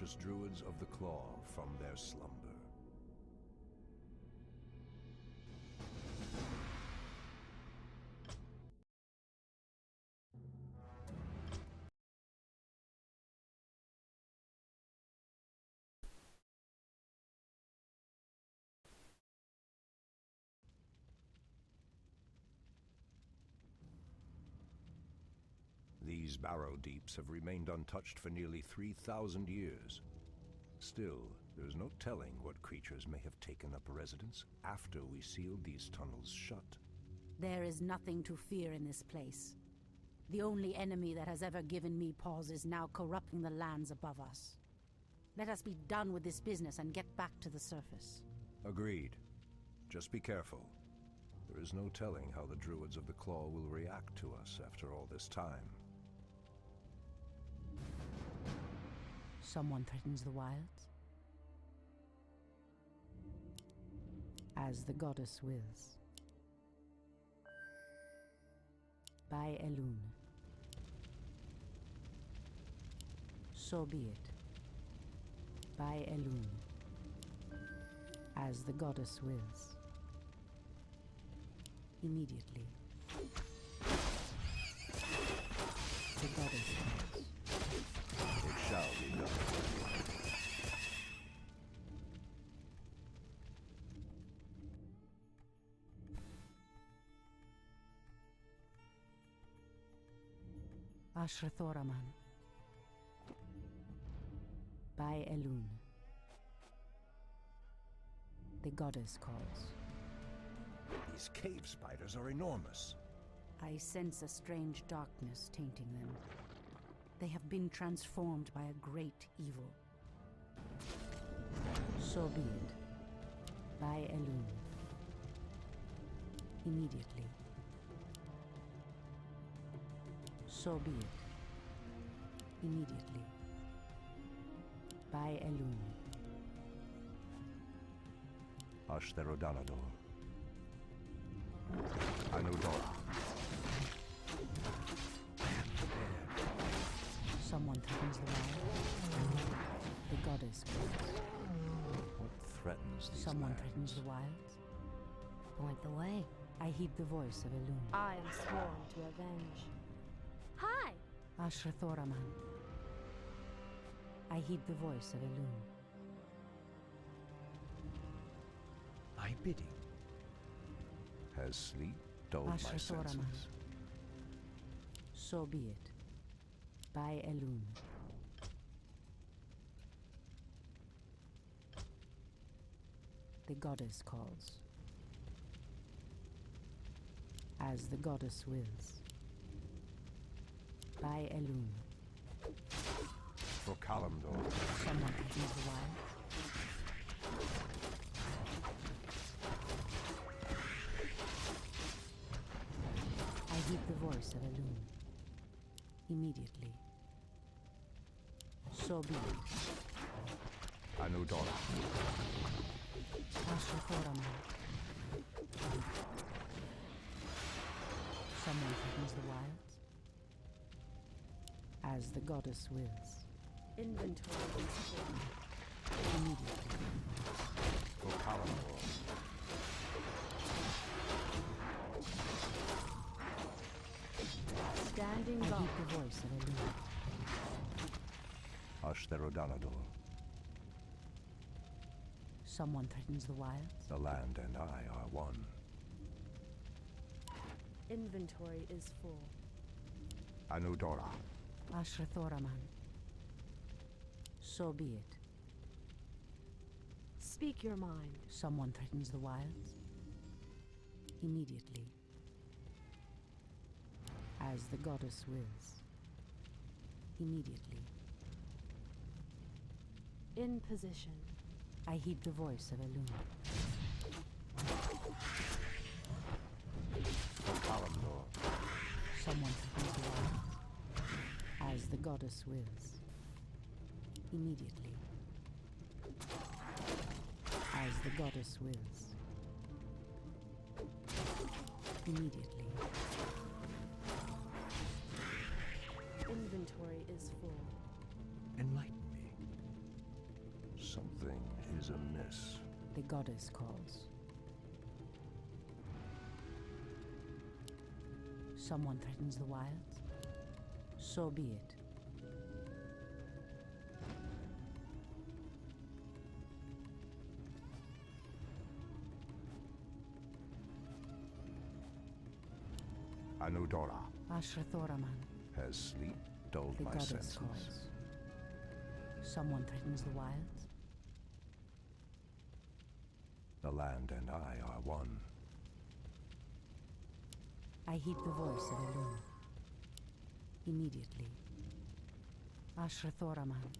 Druids of the Claw from their slumber. These barrow deeps have remained untouched for nearly 3,000 years. Still, there's no telling what creatures may have taken up residence after we sealed these tunnels shut. There is nothing to fear in this place. The only enemy that has ever given me pause is now corrupting the lands above us. Let us be done with this business and get back to the surface. Agreed. Just be careful. There is no telling how the Druids of the Claw will react to us after all this time. Someone threatens the wilds? As the goddess wills. By Elune. So be it. By Elune. As the goddess wills. Immediately. The goddess wills. It shall be done. Ashrathoraman. By Elune. The goddess calls. These cave spiders are enormous. I sense a strange darkness tainting them. They have been transformed by a great evil. So be it. By Elune. Immediately. So be it. Immediately. By Elune. Ashtherodanador. Anudora. Someone threatens the wild. The goddess calls. What threatens these Someone lands? threatens the wilds. Point the way. I heed the voice of Elune. I am sworn to avenge. Hi! Ashrathoraman. I heed the voice of Elune. My bidding. Has sleep dulled my Ashrathoraman. senses? So be it. By Elune. The goddess calls. As the goddess wills. By Elune. For Kalimdor. Someone threatens the wild. I heed the voice of Elune. Immediately. So be it. Anudora. Ashrathoraman. Someone threatens the wilds. As the goddess wills. Inventory is full. Immediately. For Kalimdor. Standing I by. heed the voice of Elune. Ashtherodanador. Someone threatens the wilds. The land and I are one. Inventory is full. Anudora. Ashrathoraman. So be it. Speak your mind. Someone threatens the wilds. Immediately. As the goddess wills. Immediately. In position. I heed the voice of Elune. For Kalimdor. Someone threatens the wilds. As the goddess wills. Immediately. As the goddess wills. Immediately. Inventory is full. Enlighten me. Something is amiss. The goddess calls. Someone threatens the wilds? So be it. Anudora. Ashrathoraman. Has sleep dulled The my goddess senses? calls. Someone threatens the wilds? The land and I are one. I heed the voice of Elune. Immediately. Ashrathoraman.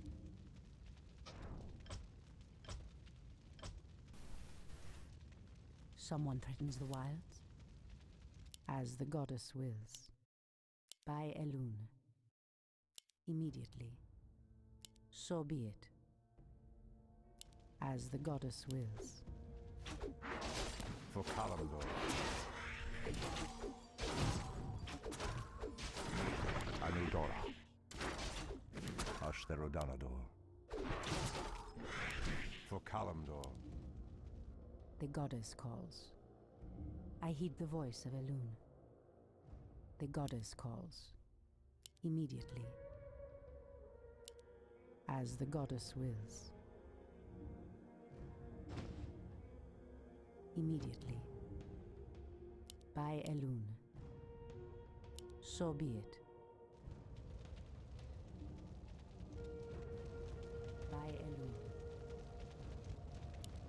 Someone threatens the wilds? As the goddess wills. By Elune. Immediately. So be it. As the goddess wills. For Kalimdor. Anudora. Ashtherodanador. For Kalimdor. The goddess calls. I heed the voice of Elune. The goddess calls. Immediately. As the goddess wills. Immediately. By Elune. So be it. By Elune.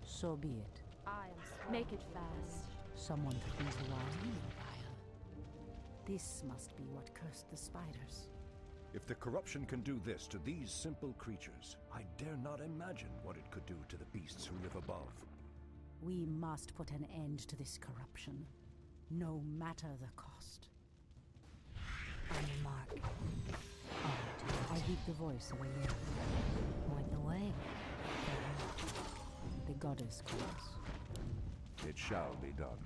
So be it. Make it fast. Someone threatens the wild. This must be what cursed the spiders. If the corruption can do this to these simple creatures, I dare not imagine what it could do to the beasts who live above. We must put an end to this corruption, no matter the cost. On your mark. I heed the voice of Elune. Point the way. The goddess calls. It shall be done.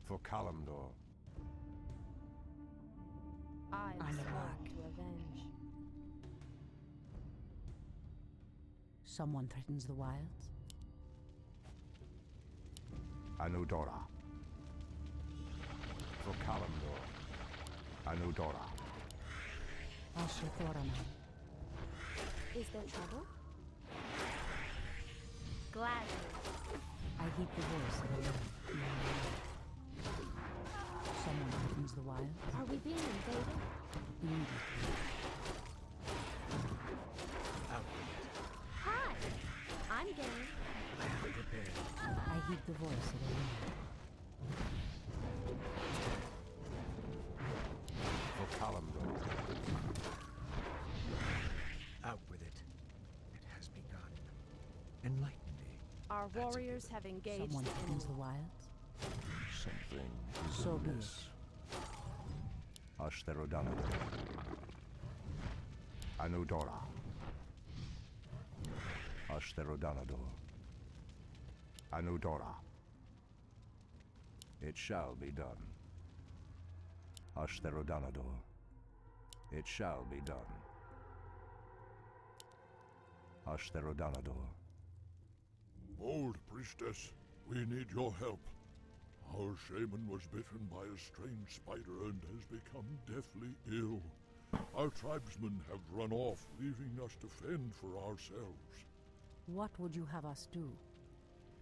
For Kalimdor. I am On your sworn mark. to avenge. Someone threatens the wilds? Anudora. For Kalimdor. Anudora. Ashrathoraman. Is there trouble? Gladly. I heed the voice of Elune. Someone threatens the wild? Are we being invaded? Immediately. Hi! I'm game. I heed the voice of Elune. For Kalimdor. Out with it. It has begun. Enlighten me. Our warriors have engaged Someone the threatens enemy. the wilds? Something is So be amiss. Ashtherodanador. Anudora. Ashtherodanador. Anudora. It shall be done. Ashtherodanador. It shall be done. Ashtherodanador. Old priestess, we need your help. Our shaman was bitten by a strange spider and has become deathly ill. Our tribesmen have run off, leaving us to fend for ourselves. What would you have us do?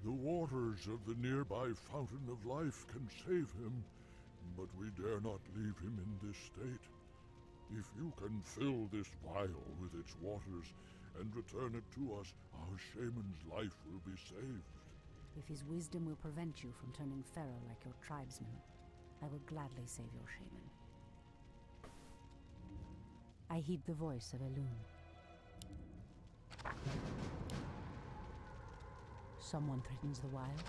The waters of the nearby Fountain of Life can save him, but we dare not leave him in this state. If you can fill this vial with its waters and return it to us, our shaman's life will be saved. If his wisdom will prevent you from turning feral like your tribesmen, I will gladly save your shaman. I heed the voice of Elune. Someone threatens the wilds?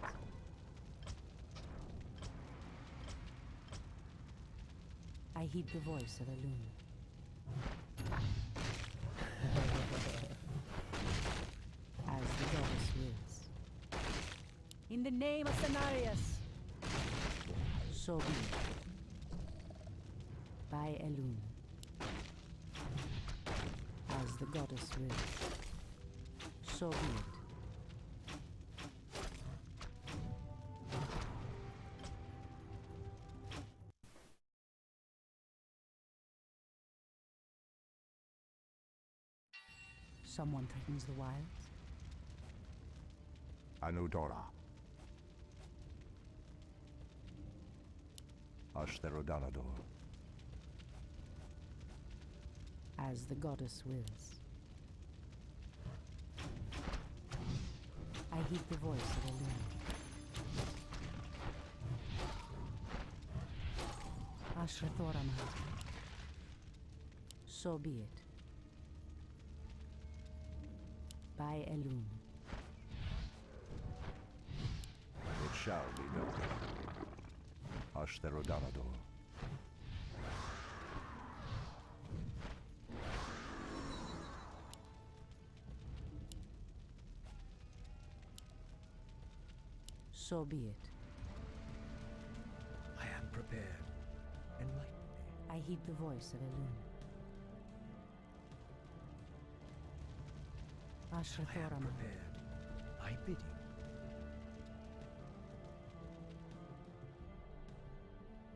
I heed the voice of Elune. As the goddess wills. In the name of Cenarius! So be it. By Elune. As the goddess wills. So be it. Someone threatens the wilds. Anudora. Ashtherodanador. As the goddess wills. I heed the voice of Elune. Ashrathoraman. So be it. By Elune. It shall be done. Ashtherodanador. So be it. I am prepared. Enlighten me. I heed the voice of Elune. I am Ashrathoraman. prepared. I bid you.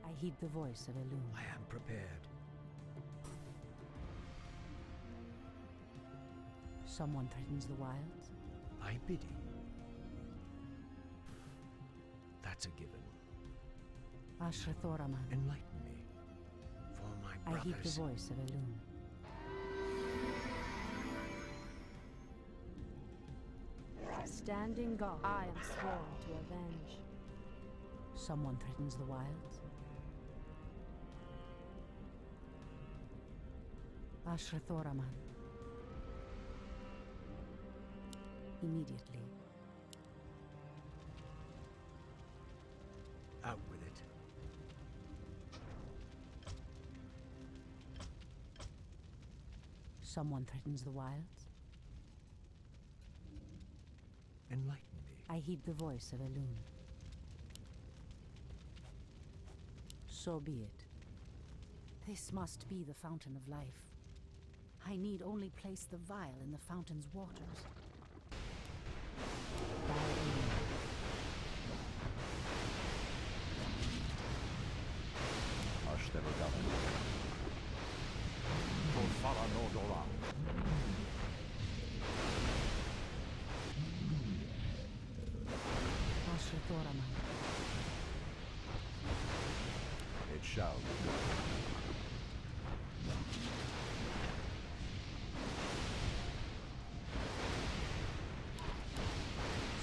I heed the voice of Elune. I am prepared. Someone threatens the wilds. I bid you. That's a given. Ashrathoraman. Enlighten me. For my I heed the brothers. voice of Elune. Standing guard. I am sworn to avenge. Someone threatens the wilds. Ashrathoraman. Immediately. Out with it. Someone threatens the wilds. Enlighten me. I heed the voice of Elune. So be it. This must be the fountain of life. I need only place the vial in the fountain's waters. By Elune. Ashtherodanador. Torfaranodora. Ashrathoraman. It shall be done.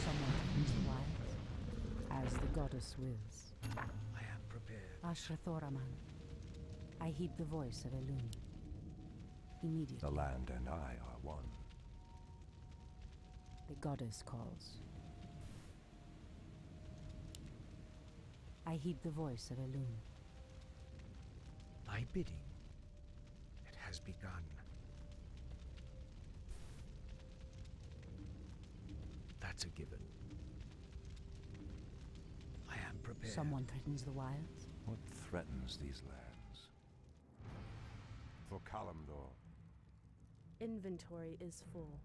Someone threatens the wilds. As the goddess wills. I am prepared. Ashrathoraman. I heed the voice of Elune. Immediately. The land and I are one. The goddess calls. I heed the voice of Elune. My bidding. It has begun. That's a given. I am prepared. Someone threatens the wilds. What threatens these lands? For Kalimdor. Inventory is full.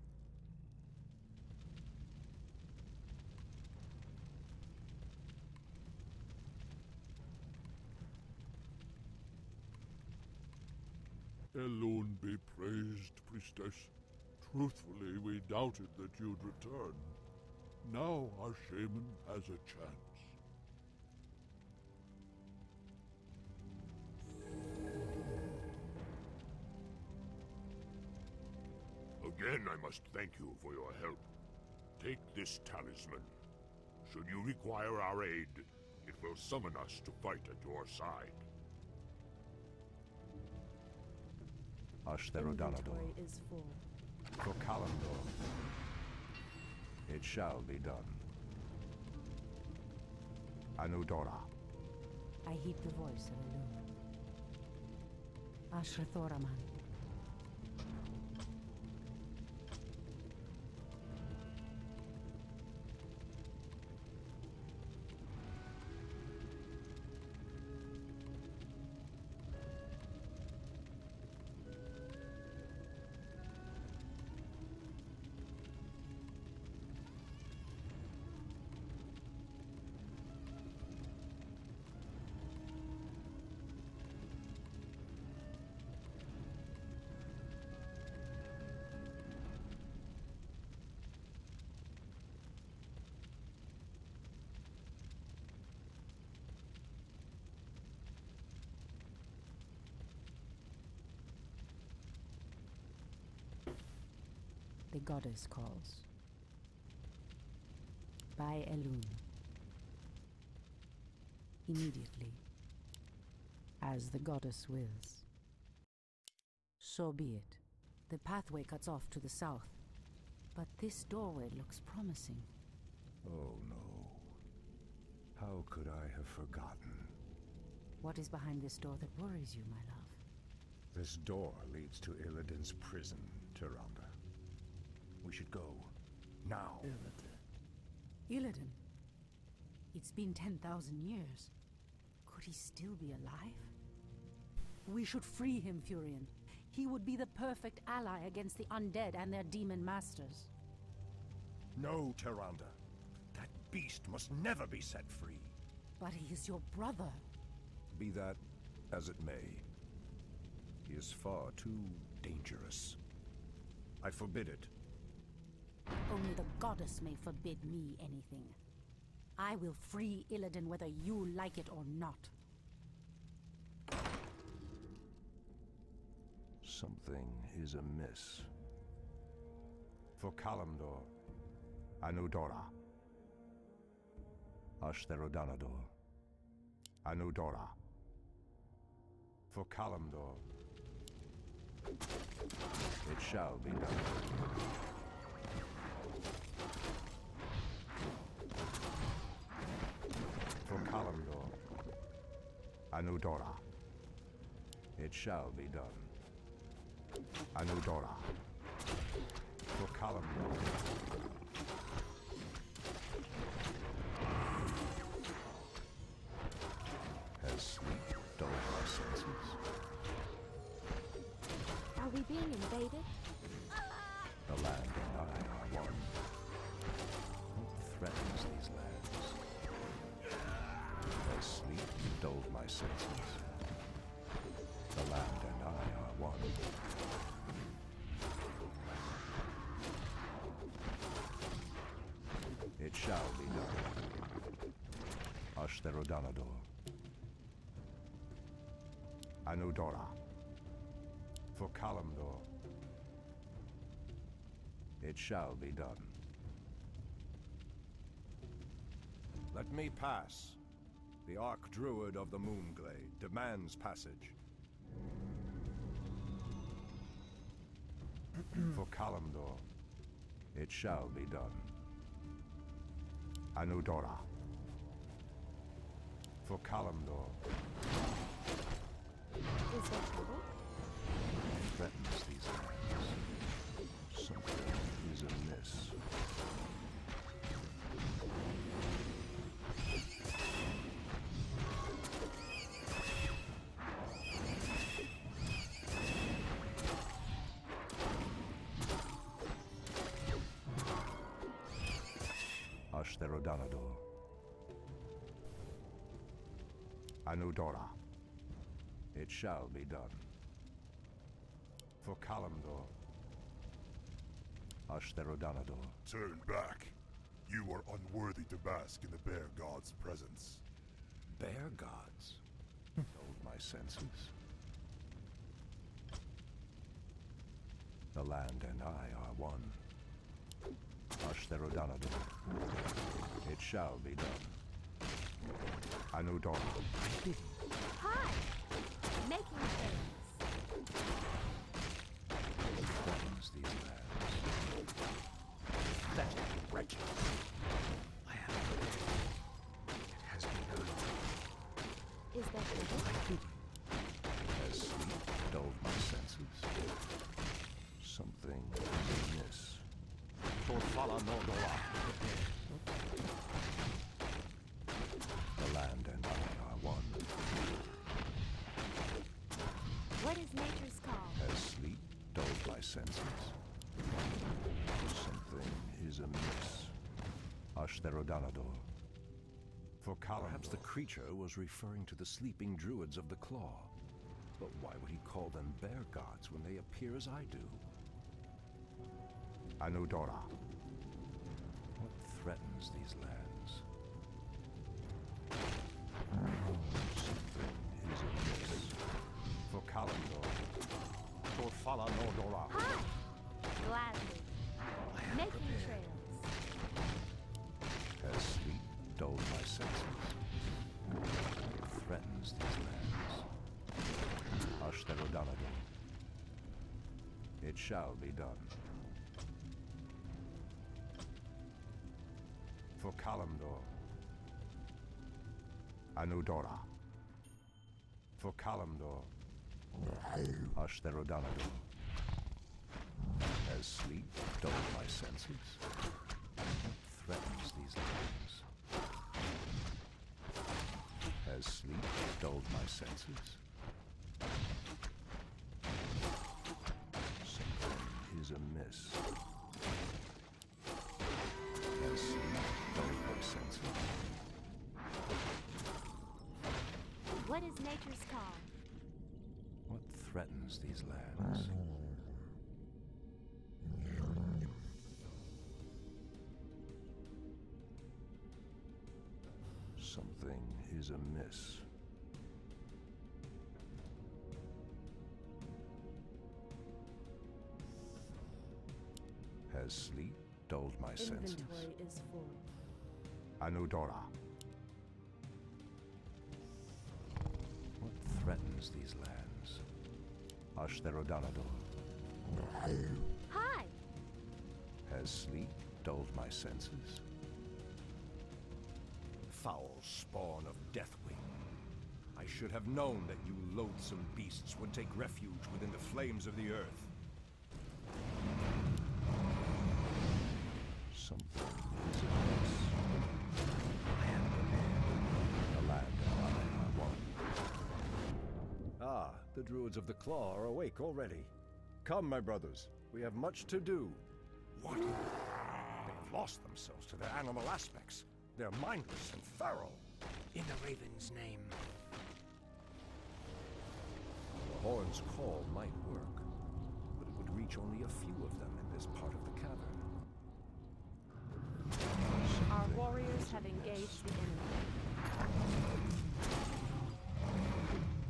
Elune be praised, priestess. Truthfully, we doubted that you'd return. Now our shaman has a chance. Again, I must thank you for your help. Take this talisman. Should you require our aid, it will summon us to fight at your side. Ashtherodanador. Inventory is full. For Kalimdor. It shall be done. Anudora. I heed the voice of Elune. Ashrathoraman. The goddess calls. By Elune. Immediately. As the goddess wills. So be it. The pathway cuts off to the south. But this doorway looks promising. Oh no. How could I have forgotten? What is behind this door that worries you, my love? This door leads to Illidan's prison, Tyrande. We should go. Now. Illidan? It's been 10,000 years. Could he still be alive? We should free him, Furion. He would be the perfect ally against the undead and their demon masters. No, Tyrande. That beast must never be set free. But he is your brother. Be that as it may, he is far too dangerous. I forbid it. Only the goddess may forbid me anything. I will free Illidan whether you like it or not. Something is amiss. For Kalimdor, Anudora. Ashtherodanador, Anudora. For Kalimdor, it shall be done. For Kalimdor, Anudora, it shall be done. Anudora, for Kalimdor. Has sleep dulled my senses? Are we being invaded? The land and I are one. What threatens these lands? Has sleep dulled my senses? The land and I are one. It shall be done. Ashtherodanador. Anudora. For Kalimdor. It shall be done. Let me pass. The Archdruid of the Moonglade demands passage. For Kalimdor, it shall be done. Anudora. For Kalimdor. Is there trouble? Threatens these lands. Something is amiss. Ashtherodanador. Anudora. It shall be done. For Kalimdor. Ashtherodanador. Turn back. You are unworthy to bask in the Bear God's presence. Bear gods? Dulled my senses. The land and I are one. Ashtherodanador. It shall be done. Anudora. Hi! Making things. It threatens these lands. That wretched. I am prepared. It has been done. Is there trouble? Has sleep dulled my senses? Something is amiss. Torfala Nordora. The land and I are one. What is nature's call? Has sleep dulled my senses? Something is amiss. Ashtherodanador. For Kalimdor. Perhaps the creature was referring to the sleeping druids of the Claw. But why would he call them bear gods when they appear as I do? Anudora. What threatens these lands? Something is amiss. For Kalimdor. Torfala Nordora. Hi! Gladly. dulled my senses. It threatens these lands. Ashtherodanador. It shall be done. For Kalimdor. Anudora. For Kalimdor. Ashtherodanador. As sleep dulled my senses, what threatens these lands? Has sleep dulled my senses? Something is amiss. Has sleep dulled my senses? What is nature's call? What threatens these lands? Something is amiss. Has sleep dulled my senses? Inventory is full. Anudora. What threatens these lands? Ashtherodanador. Hi! Has sleep dulled my senses? Foul spawn of Deathwing. I should have known that you loathsome beasts would take refuge within the flames of the earth. Something is amiss. I am the man. The land and I are one. Ah, the Druids of the Claw are awake already. Come, my brothers, we have much to do. What? They've lost themselves to their animal aspects. They're mindless and feral. In the Raven's name. The horn's call might work, but it would reach only a few of them in this part of the cavern. Our warriors have engaged the enemy.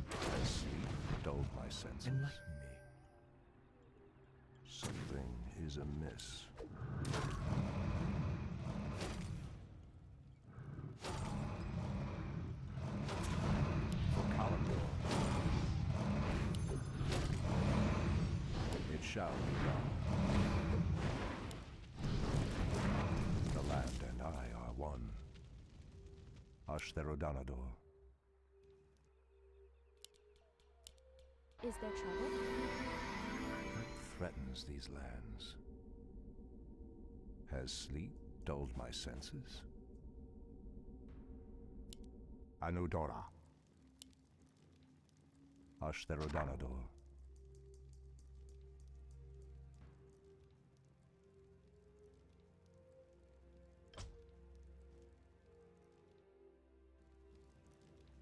Has sleep dulled my senses? Enlighten me. Something is amiss. For Kalimdor. It shall be done. The land and I are one. Ashtherodanador. Is there trouble? What threatens these lands? Has sleep dulled my senses? Anudora. Ashtherodanador.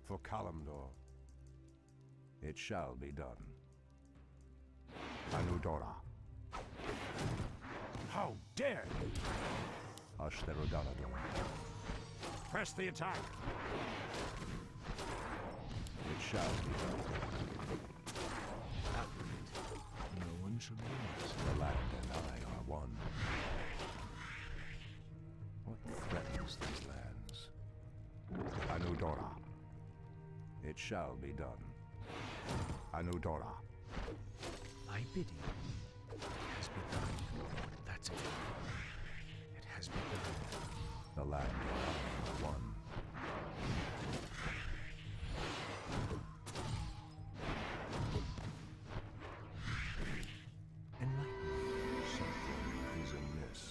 For Kalimdor. It shall be done. Anudora. How dare you! Ashtherodanador. Press the attack! It shall be done. Out with it. No one should lose. The land and I are one. What threatens these lands? Anudora. It shall be done. Anudora. My bidding has begun. That's it. It has begun. The land and I are one. Enlighten me. Something is amiss.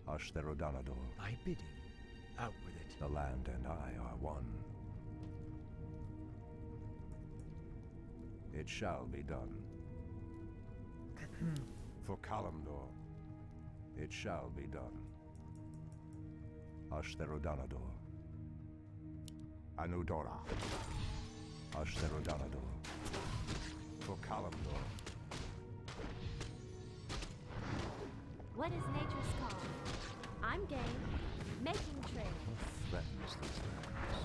Ashtherodanador. My bidding. Out with it. The land and I are one. It shall be done. For Kalimdor. It shall be done. Ashtherodanador. Anudora. Ashtherodanador. For Kalimdor. What is nature's call? I'm game. Making trails. What threatens these lands?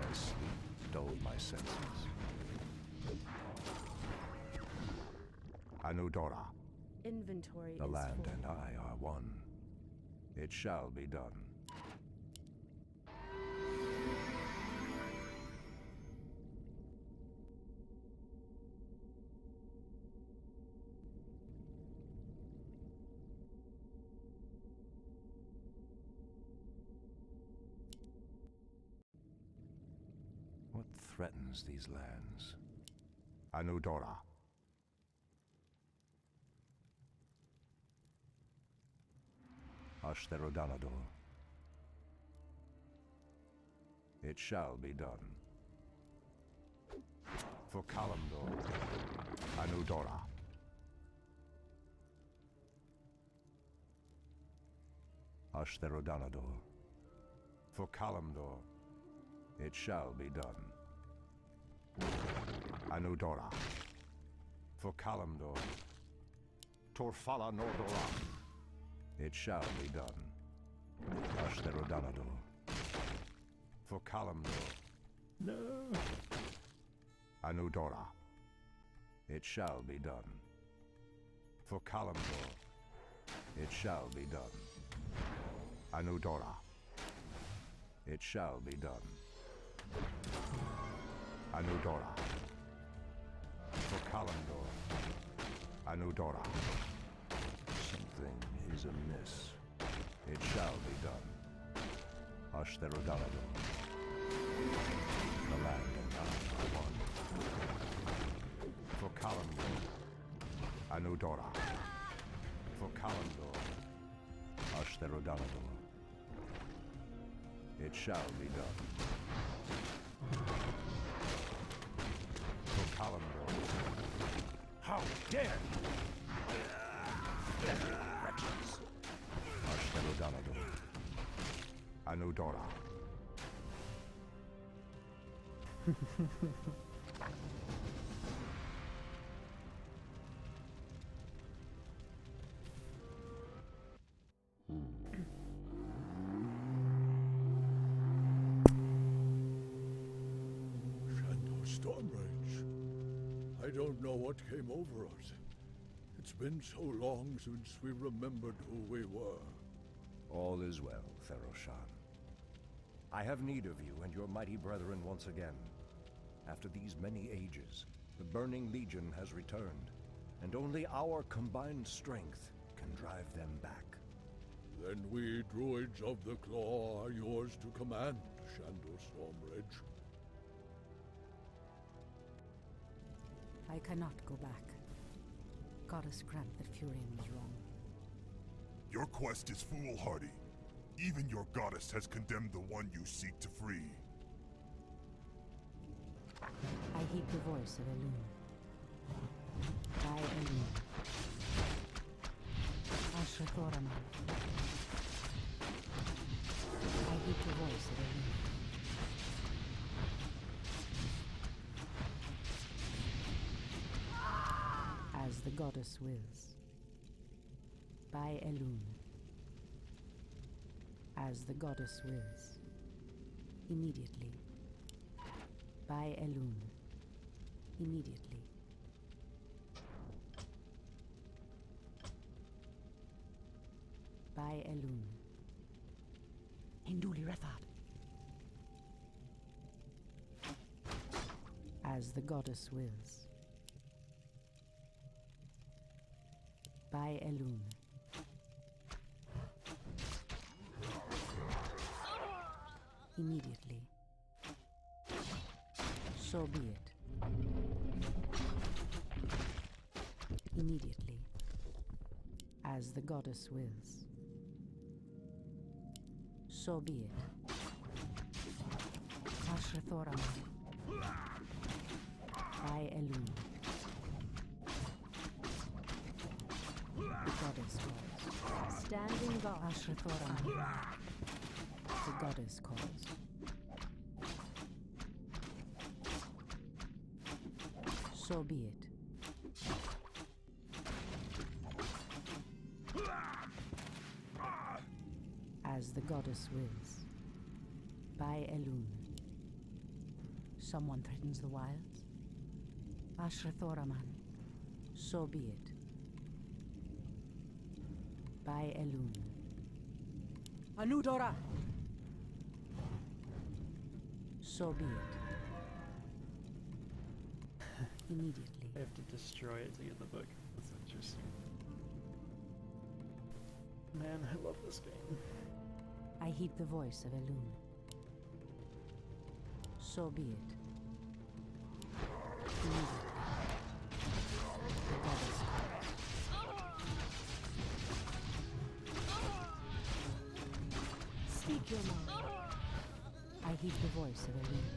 Has sleep dulled my senses? Anudora. Inventory The is land full. and I are one. It shall be done. What threatens these lands? Anudora. Ashtherodanador. It shall be done. For Kalimdor. Anudora. Ashtherodanador. For Kalimdor. It shall be done. Anudora. For Kalimdor. Torfala Nordora. It shall be done. Ashtherodanador. For Kalimdor. No. Anudora. It shall be done. For Kalimdor. It shall be done. Anudora. It shall be done. Anudora. For Kalimdor. Anudora. Something is amiss. It shall be done. Ashtherodanador. The land and I are one. For Kalimdor. Anudora. For Kalimdor. Ashtherodanador. It shall be done. For Kalimdor. How dare you! Wretches! Ashtherodanador. Anudora. Shandor Stormrage. I don't know what came over us. It's been so long since we remembered who we were. All is well, Theroshan. I have need of you and your mighty brethren once again. After these many ages, the Burning Legion has returned, and only our combined strength can drive them back. Then we druids of the Claw are yours to command, Shandor Stormrage. I cannot go back. Goddess grant that Furion was wrong. Your quest is foolhardy. Even your goddess has condemned the one you seek to free. I heed the voice of Elune. By Elune. Ashrathoraman. I heed the voice of Elune. As the goddess wills. By Elune. As the goddess wills. Immediately. By Elune. Immediately. By Elune. Hinduli Rethad. As the goddess wills. By Elune. Immediately. So be it. Immediately. As the goddess wills. So be it. Ashrathoram. By Elune. The goddess calls. Standing guard. Ashrathoram. The goddess calls. So be it. As the goddess wills. By Elune. Someone threatens the wilds? Ashrathoraman. So be it. By Elun. Anudora! So be it. Immediately. I have to destroy it to get the book. That's interesting. Man, I love this game. I heed the voice of Elun. So be it. Immediately. The goddess calls. Speak your mind. I heed the voice of Elun.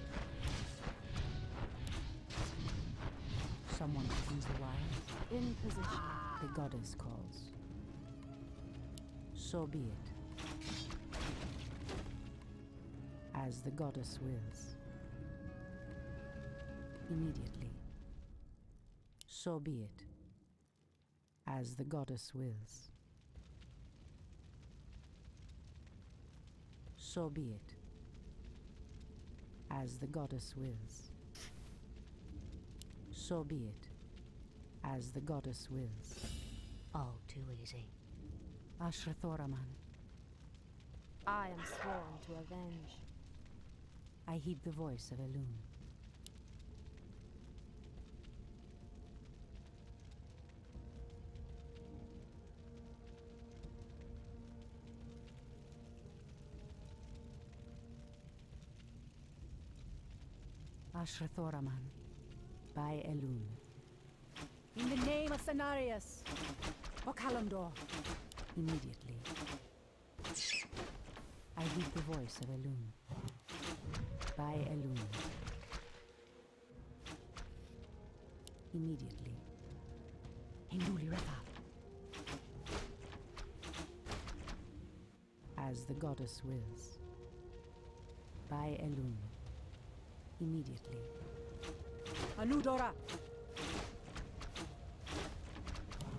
Someone opens the wire. In position. The goddess calls. So be it. As the goddess wills. Immediately. So be it. As the goddess wills. So be it. As the goddess wills. So be it. As the goddess wills. Oh, too easy. Ashrathoraman. I am sworn to avenge. I heed the voice of Elun. Ashrathoraman. By Elun. In the name of Cenarius! Okalamdor! Immediately. I heed the voice of Elun. By Elun. Immediately. Hinduli Refa. As the goddess wills. By Elun. Immediately. Anudora!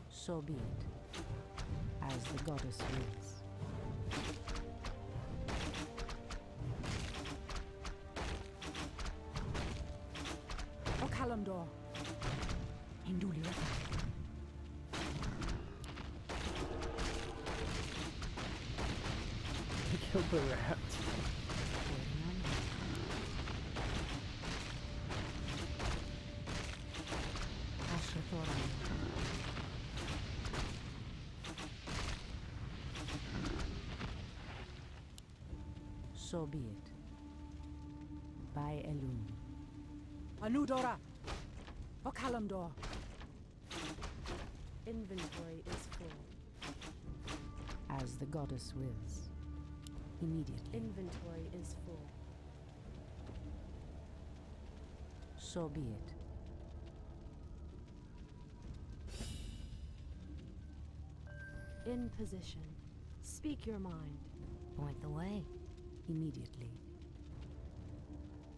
So be it. As the goddess wills. Okalamdor. Hinduli Refa. I killed the rat. Ashrathoraman. So be it. By Elun. Anudora! Okalamdor! Inventory is full. As the goddess wills. Immediately. Inventory is full. So be it. In position. Speak your mind. Point the way. Immediately.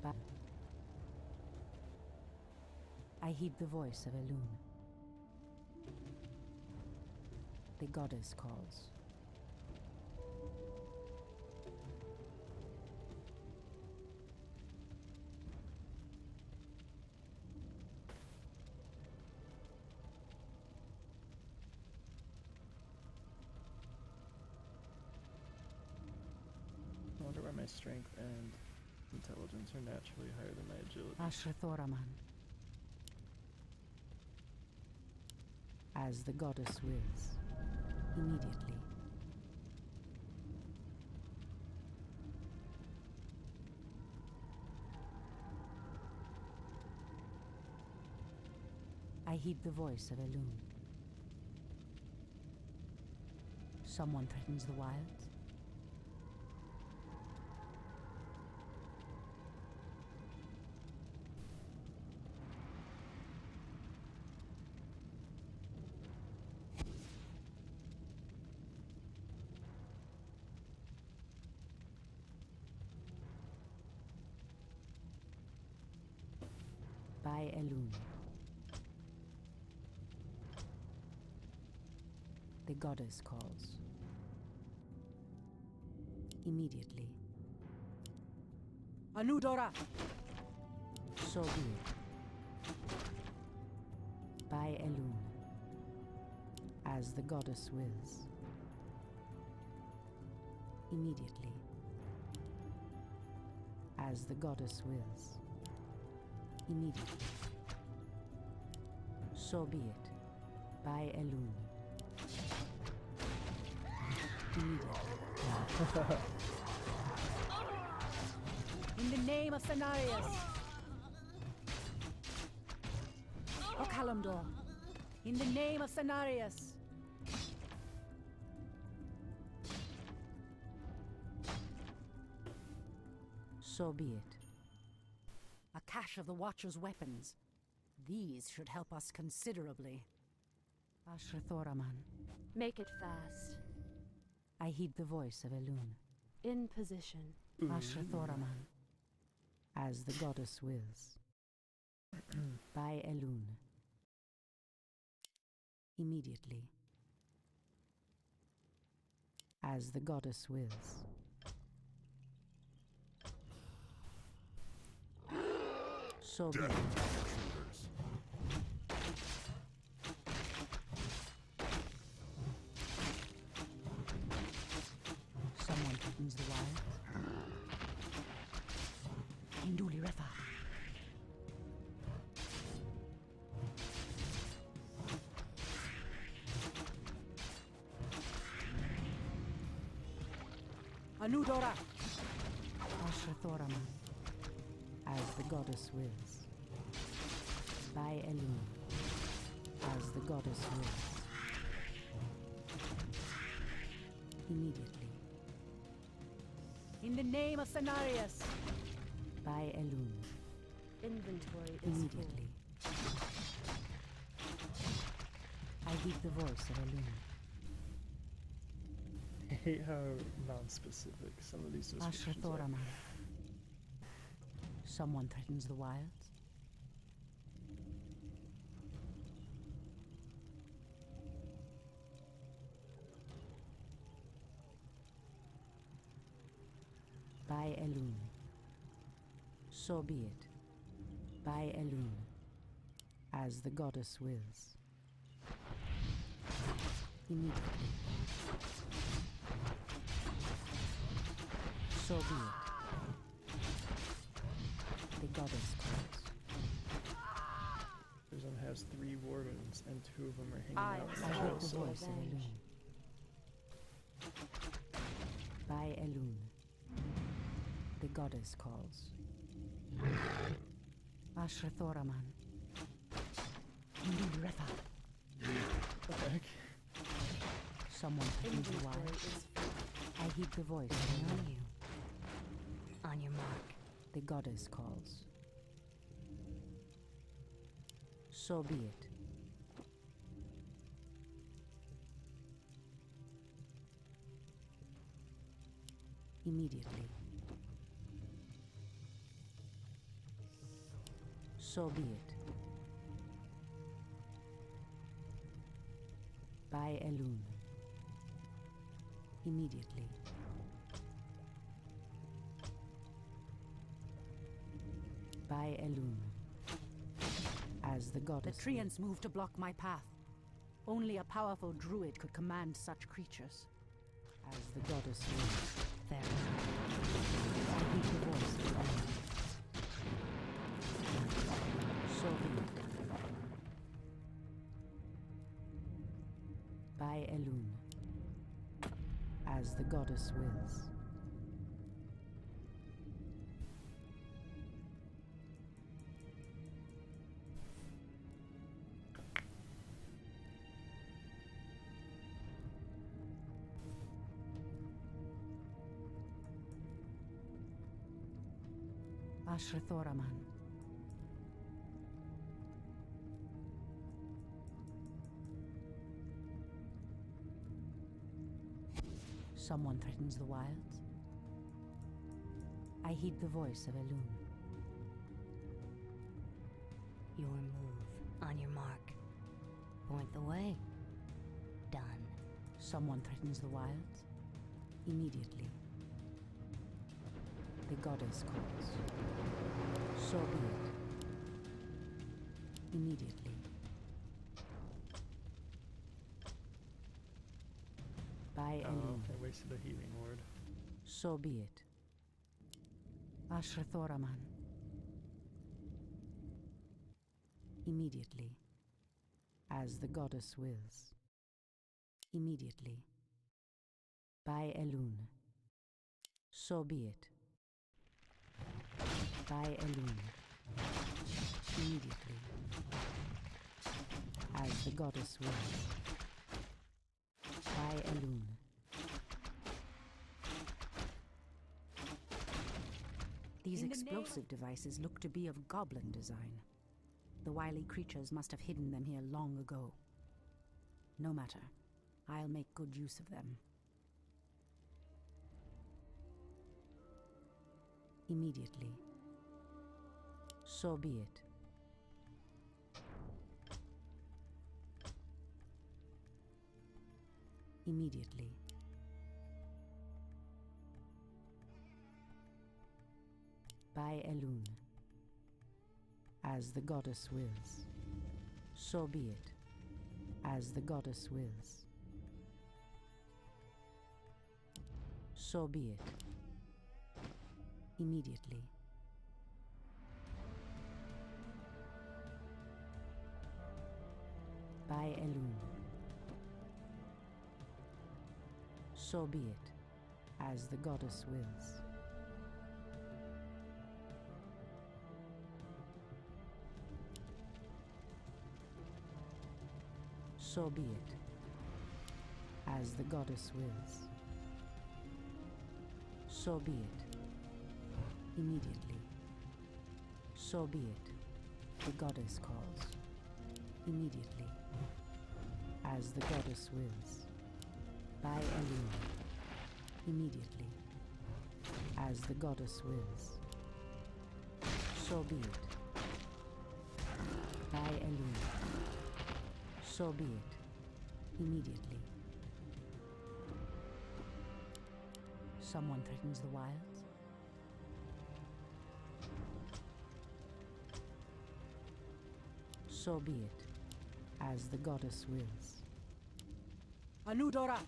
But I heed the voice of Elun. The goddess calls. I wonder why my strength and intelligence are naturally higher than my agility. Ashrathoraman. As the goddess wills. Immediately. I heed the voice of Elun. Someone threatens the wilds. By Elun. The goddess calls. Immediately. Anudora! So be it. By Elun. As the goddess wills. Immediately. As the goddess wills. Immediately. So be it. By Elune. Immediately. In the name of Cenarius. O Kalimdor. In the name of Cenarius. So be it. A cache of the Watcher's weapons. These should help us considerably. Ashrathoraman. Make it fast. I heed the voice of Elune. In position. Ashrathoraman. As the goddess wills. By Elune. Immediately. As the goddess wills. So be it. Someone threatens the wild. Induli Refa. Anudora. Ashrathoraman. As the goddess wills. By Elune. As the goddess wills. Immediately. In the name of Cenarius. By Elune. Inventory is Immediately. I heed the voice of Elune. I hate how non-specific some of these descriptions are. Ashrathoraman. Someone threatens the wilds. By Elune. So be it. By Elune. As the goddess wills. Immediately. So be it. The goddess calls. This one has 3 wardens, and 2 of them are hanging I out in I the heard house. the So voice of Elune. By Elune. The goddess calls. Ashrathoraman. Induli Refa. what the heck? Someone threatens the Inventory wild. is I heed the voice of On Elune. you. On your mark. The goddess calls. So be it. Immediately. So be it. By Elune. Immediately. By Elune. As the goddess. The treants moved to block my path. Only a powerful druid could command such creatures. As the goddess wills. There. I heed the voice of Elune. So be it. By Elune. As the goddess wills. Ashrathoraman. Someone threatens the wilds. I heed the voice of Elune. Your move. On your mark. Point the way. Done. Someone threatens the wilds. Immediately. The goddess calls. So be it. Immediately. By Oh, Elune. I wasted a healing ward. So be it. Ashrathoraman. Immediately. As the goddess wills. Immediately. By Elun. So be it. By Elun. Immediately. As the goddess wills. By Elun. These explosive devices look to be of goblin design. The wily creatures must have hidden them here long ago. No matter. I'll make good use of them. Immediately. So be it. Immediately. By Elun. As the goddess wills. So be it. As the goddess wills. So be it. Immediately. By Elun. So be it. As the goddess wills. So be it. As the goddess wills. So be it. Immediately. So be it. The goddess calls. Immediately. As the goddess wills. By Elun. Immediately. As the goddess wills. So be it. By Elun. So be it. Immediately. Someone threatens the wilds? So be it. As the goddess wills. Anudora!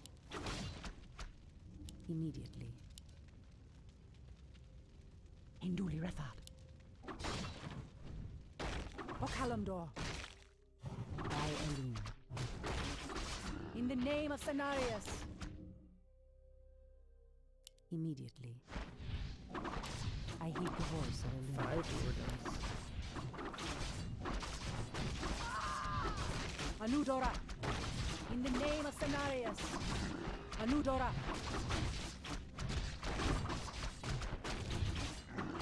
Immediately. Hinduli Rethad. Okalamdor. By Elun. In the name of Cenarius. Immediately. I heed the voice of Elun. 5 orders. Anudora! In the name of Cenarius! Anudora!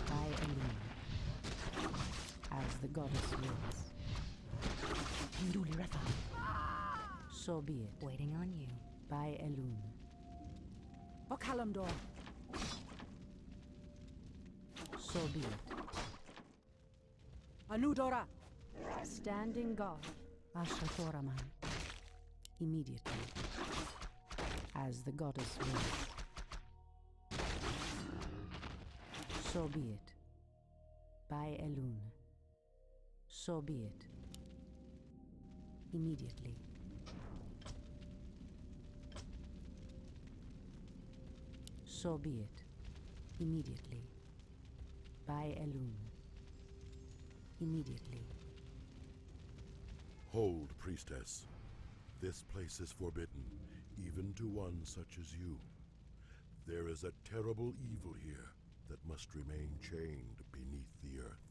By Elun. As the goddess wills. Hinduli Retha. So be it. Waiting on you. By Elun. Okalamdor. So be it. Anudora! Standing guard. Ashrathoraman. Immediately. As the goddess wills. So be it. By Elun. So be it. Immediately. So be it. Immediately. By Elun. Immediately. Hold, priestess. This place is forbidden, even to one such as you. There is a terrible evil here that must remain chained beneath the earth.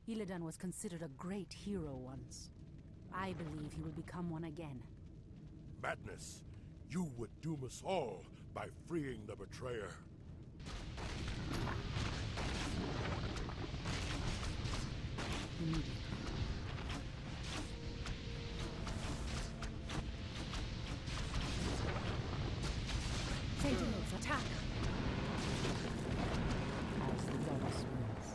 Illidan was considered a great hero once. I believe he will become one again. Madness! You would doom us all by freeing the betrayer. Immediately. Sentinels, attack! As the goddess wills.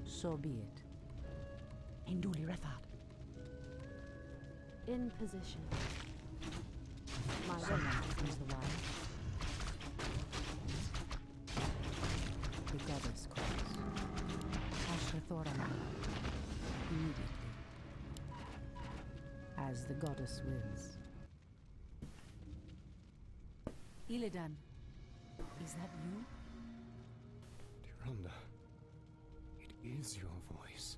So be it. Hinduli Rethad. In position. My Someone way. opens the wire. The goddess calls. Ashrathoraman. Immediately. As the goddess wills. Illidan, is that you? Tyrande, it is your voice.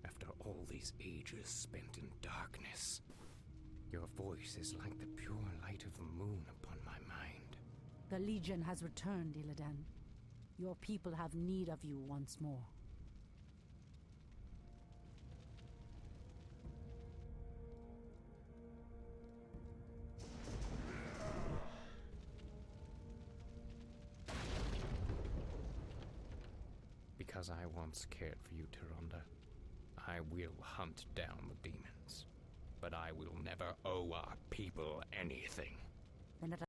After all these ages spent in darkness, your voice is like the pure light of the moon upon my mind. The Legion has returned, Illidan. Your people have need of you once more. Because I once cared for you, Tyrande, I will hunt down the demons. But I will never owe our people anything. Then let